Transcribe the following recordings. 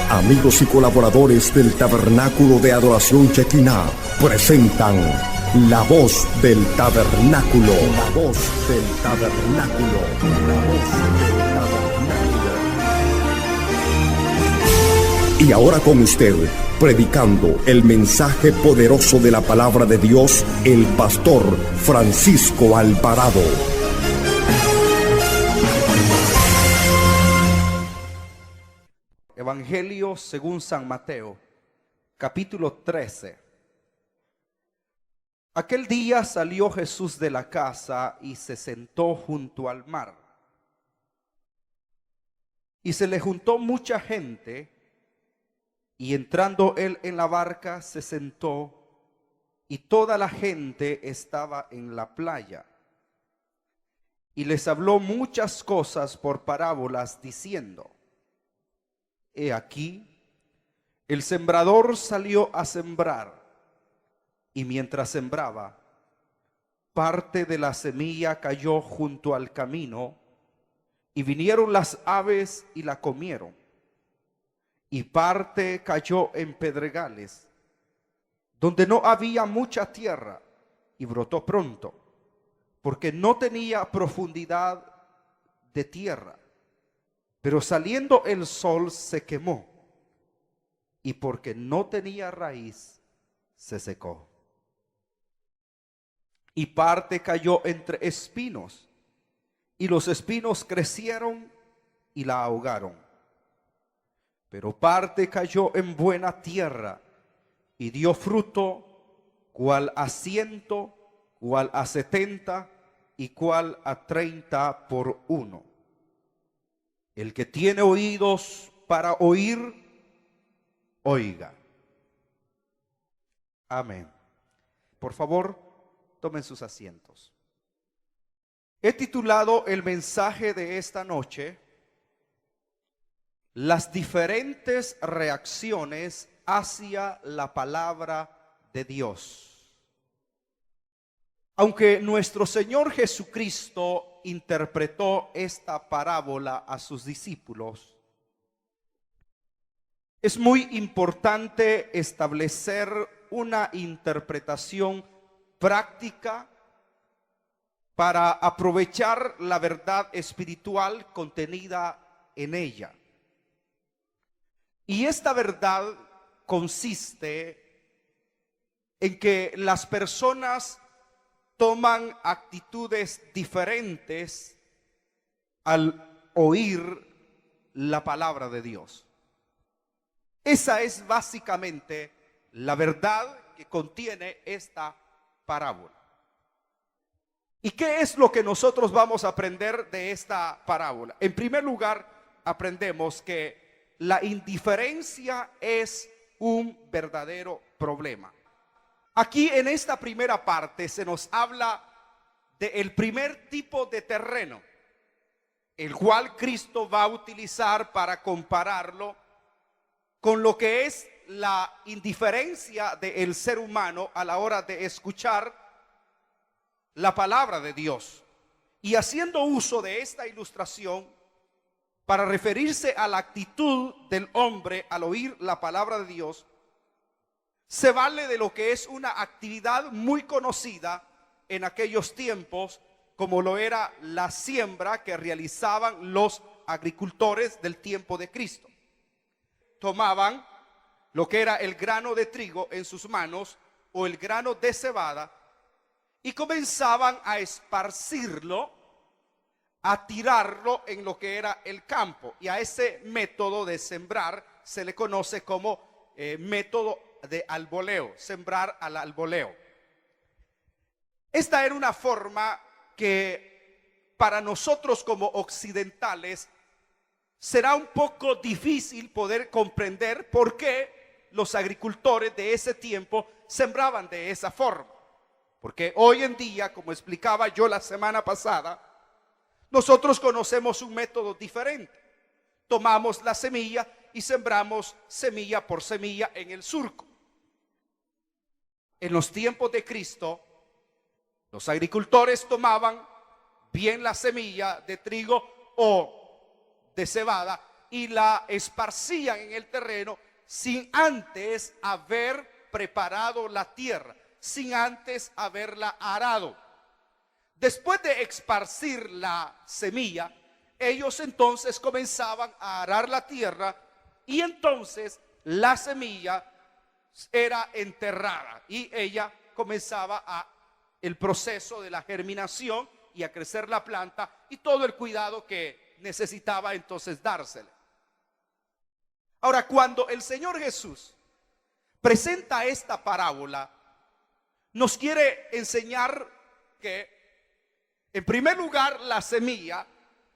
Amigos y colaboradores del Tabernáculo de Adoración Chequiná presentan La Voz del Tabernáculo. La Voz del Tabernáculo. La Voz del Tabernáculo. Y ahora con usted, predicando el mensaje poderoso de la palabra de Dios, el pastor Francisco Alvarado. Evangelio según San Mateo, capítulo 13. Aquel día salió Jesús de la casa y se sentó junto al mar. Y se le juntó mucha gente, y entrando él en la barca se sentó, y toda la gente estaba en la playa. Y les habló muchas cosas por parábolas, diciendo: He aquí, el sembrador salió a sembrar, y mientras sembraba, parte de la semilla cayó junto al camino, y vinieron las aves y la comieron. Y parte cayó en pedregales, donde no había mucha tierra, y brotó pronto, porque no tenía profundidad de tierra. Pero saliendo el sol se quemó, y porque no tenía raíz, se secó. Y parte cayó entre espinos, y los espinos crecieron y la ahogaron. Pero parte cayó en buena tierra, y dio fruto, cual a 100, cual a 70, y cual a 30 por uno. El que tiene oídos para oír, oiga. Amén. Por favor, tomen sus asientos. He titulado el mensaje de esta noche: Las diferentes reacciones hacia la palabra de Dios. Aunque nuestro Señor Jesucristo interpretó esta parábola a sus discípulos, es muy importante establecer una interpretación práctica para aprovechar la verdad espiritual contenida en ella. Y esta verdad consiste en que las personas toman actitudes diferentes al oír la palabra de Dios. Esa es básicamente la verdad que contiene esta parábola. ¿Y qué es lo que nosotros vamos a aprender de esta parábola? En primer lugar, aprendemos que la indiferencia es un verdadero problema. Aquí en esta primera parte se nos habla del primer tipo de terreno, el cual Cristo va a utilizar para compararlo con lo que es la indiferencia del ser humano a la hora de escuchar la palabra de Dios. Y haciendo uso de esta ilustración para referirse a la actitud del hombre al oír la palabra de Dios, se vale de lo que es una actividad muy conocida en aquellos tiempos, como lo era la siembra que realizaban los agricultores del tiempo de Cristo. Tomaban lo que era el grano de trigo en sus manos o el grano de cebada y comenzaban a esparcirlo, a tirarlo en lo que era el campo. Y a ese método de sembrar se le conoce como método de alboleo, sembrar al alboleo. Esta era una forma que para nosotros como occidentales será un poco difícil poder comprender por qué los agricultores de ese tiempo sembraban de esa forma. Porque hoy en día, como explicaba yo la semana pasada, nosotros conocemos un método diferente. Tomamos la semilla y sembramos semilla por semilla en el surco. En los tiempos de Cristo, los agricultores tomaban bien la semilla de trigo o de cebada y la esparcían en el terreno sin antes haber preparado la tierra, sin antes haberla arado. Después de esparcir la semilla, ellos entonces comenzaban a arar la tierra y entonces la semilla era enterrada y ella comenzaba el proceso de la germinación y a crecer la planta y todo el cuidado que necesitaba entonces dársele. Ahora, cuando el Señor Jesús presenta esta parábola, nos quiere enseñar que, en primer lugar, la semilla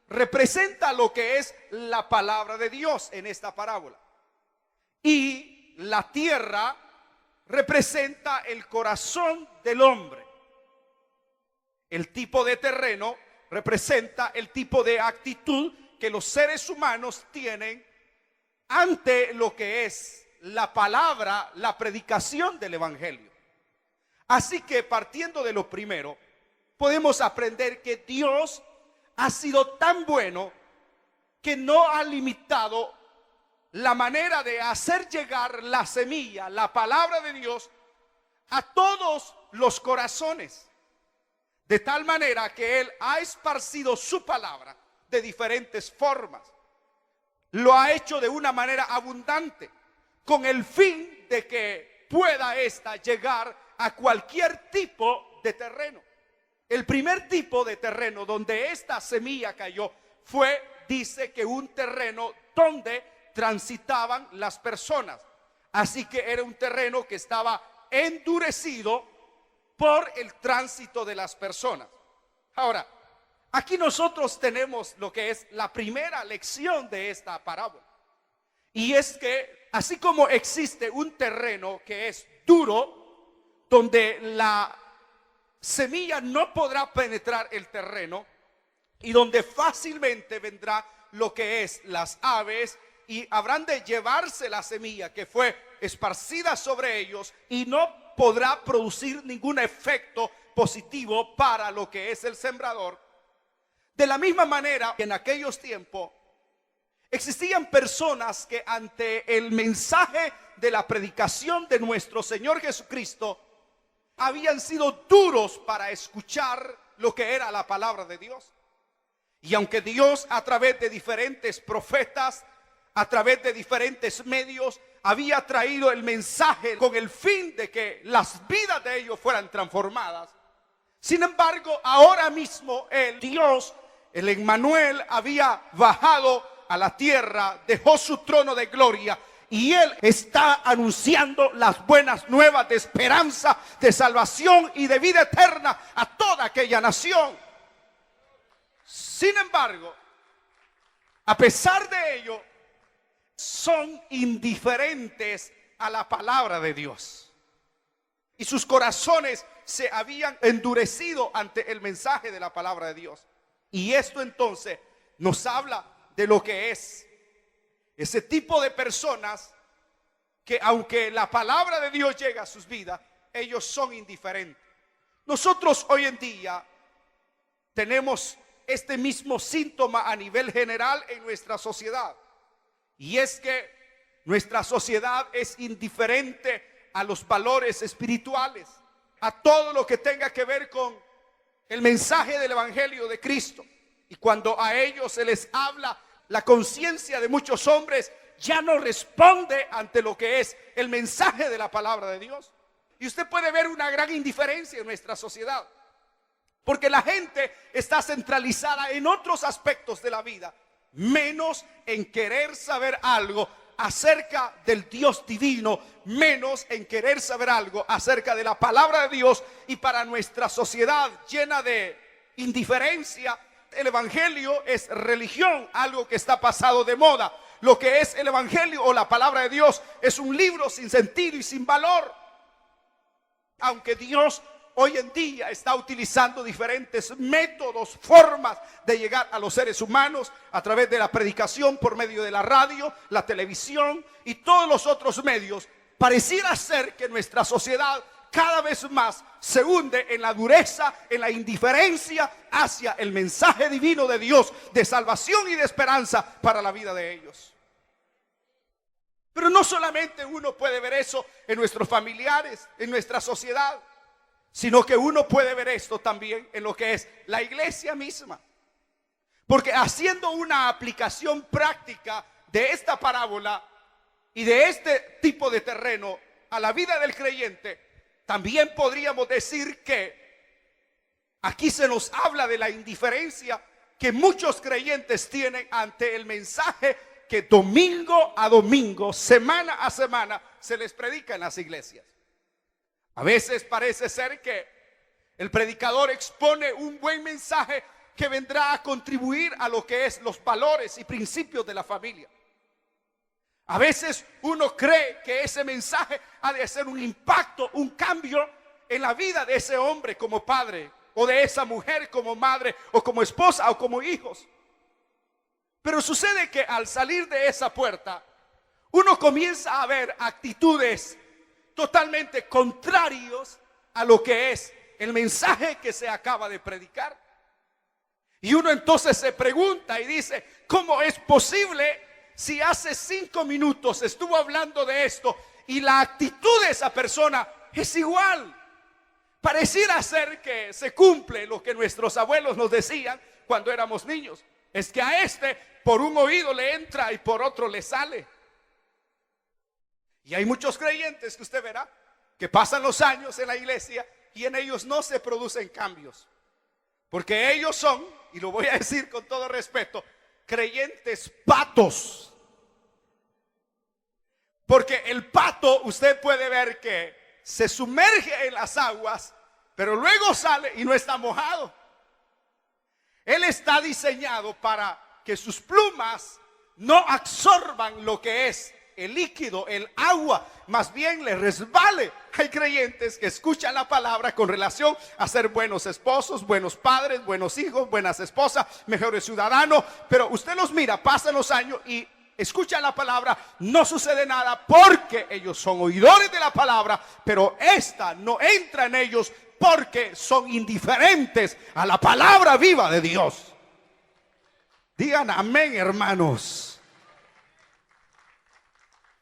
representa lo que es la palabra de Dios en esta parábola. Y la tierra representa el corazón del hombre. El tipo de terreno representa el tipo de actitud que los seres humanos tienen ante lo que es la palabra, la predicación del evangelio. Así que partiendo de lo primero, podemos aprender que Dios ha sido tan bueno que no ha limitado la manera de hacer llegar la semilla, la palabra de Dios, a todos los corazones. De tal manera que Él ha esparcido su palabra de diferentes formas. Lo ha hecho de una manera abundante, con el fin de que pueda ésta llegar a cualquier tipo de terreno. El primer tipo de terreno donde esta semilla cayó fue, dice que un terreno donde transitaban las personas. Así que era un terreno que estaba endurecido por el tránsito de las personas. Ahora, aquí nosotros tenemos lo que es la primera lección de esta parábola. Y es que así como existe un terreno que es duro, donde la semilla no podrá penetrar el terreno y donde fácilmente vendrá lo que es las aves y habrán de llevarse la semilla que fue esparcida sobre ellos y no podrá producir ningún efecto positivo para lo que es el sembrador. De la misma manera que en aquellos tiempos existían personas que ante el mensaje de la predicación de nuestro Señor Jesucristo habían sido duros para escuchar lo que era la palabra de Dios. Y aunque Dios a través de diferentes profetas, a través de diferentes medios, había traído el mensaje con el fin de que las vidas de ellos fueran transformadas, sin embargo, ahora mismo el Dios, el Emmanuel, había bajado a la tierra, dejó su trono de gloria y Él está anunciando las buenas nuevas de esperanza, de salvación y de vida eterna a toda aquella nación. Sin embargo, a pesar de ello, son indiferentes a la palabra de Dios. Y sus corazones se habían endurecido ante el mensaje de la palabra de Dios. Y esto entonces nos habla de lo que es ese tipo de personas que aunque la palabra de Dios llega a sus vidas, ellos son indiferentes. Nosotros hoy en día tenemos este mismo síntoma a nivel general en nuestra sociedad. Y es que nuestra sociedad es indiferente a los valores espirituales, a todo lo que tenga que ver con el mensaje del evangelio de Cristo. Y cuando a ellos se les habla, la conciencia de muchos hombres ya no responde ante lo que es el mensaje de la palabra de Dios. Y usted puede ver una gran indiferencia en nuestra sociedad, porque la gente está centralizada en otros aspectos de la vida, menos en querer saber algo acerca del Dios divino, menos en querer saber algo acerca de la palabra de Dios. Y para nuestra sociedad llena de indiferencia, el evangelio es religión, algo que está pasado de moda. Lo que es el evangelio o la palabra de Dios es un libro sin sentido y sin valor. Aunque Dios hoy en día está utilizando diferentes métodos, formas de llegar a los seres humanos a través de la predicación por medio de la radio, la televisión y todos los otros medios, pareciera ser que nuestra sociedad cada vez más se hunde en la dureza, en la indiferencia hacia el mensaje divino de Dios, de salvación y de esperanza para la vida de ellos. Pero no solamente uno puede ver eso en nuestros familiares, en nuestra sociedad, sino que uno puede ver esto también en lo que es la iglesia misma. Porque haciendo una aplicación práctica de esta parábola y de este tipo de terreno a la vida del creyente, también podríamos decir que aquí se nos habla de la indiferencia que muchos creyentes tienen ante el mensaje que domingo a domingo, semana a semana, se les predica en las iglesias. A veces parece ser que el predicador expone un buen mensaje que vendrá a contribuir a lo que es los valores y principios de la familia. A veces uno cree que ese mensaje ha de hacer un impacto, un cambio en la vida de ese hombre como padre, o de esa mujer como madre, o como esposa, o como hijos. Pero sucede que al salir de esa puerta, uno comienza a ver actitudes totalmente contrarios a lo que es el mensaje que se acaba de predicar. Y uno entonces se pregunta y dice, ¿cómo es posible si hace 5 minutos estuvo hablando de esto y la actitud de esa persona es igual? Pareciera ser que se cumple lo que nuestros abuelos nos decían cuando éramos niños. Es que a este por un oído le entra y por otro le sale. Y hay muchos creyentes que usted verá que pasan los años en la iglesia y en ellos no se producen cambios. Porque ellos son, y lo voy a decir con todo respeto, creyentes patos. Porque el pato usted puede ver que se sumerge en las aguas, pero luego sale y no está mojado. Él está diseñado para que sus plumas no absorban lo que es el líquido, el agua, más bien le resbale. Hay creyentes que escuchan la palabra con relación a ser buenos esposos, buenos padres, buenos hijos, buenas esposas, mejores ciudadanos, pero usted los mira, pasan los años y escuchan la palabra, no sucede nada porque ellos son oidores de la palabra, pero esta no entra en ellos porque son indiferentes a la palabra viva de Dios. Digan amén, hermanos.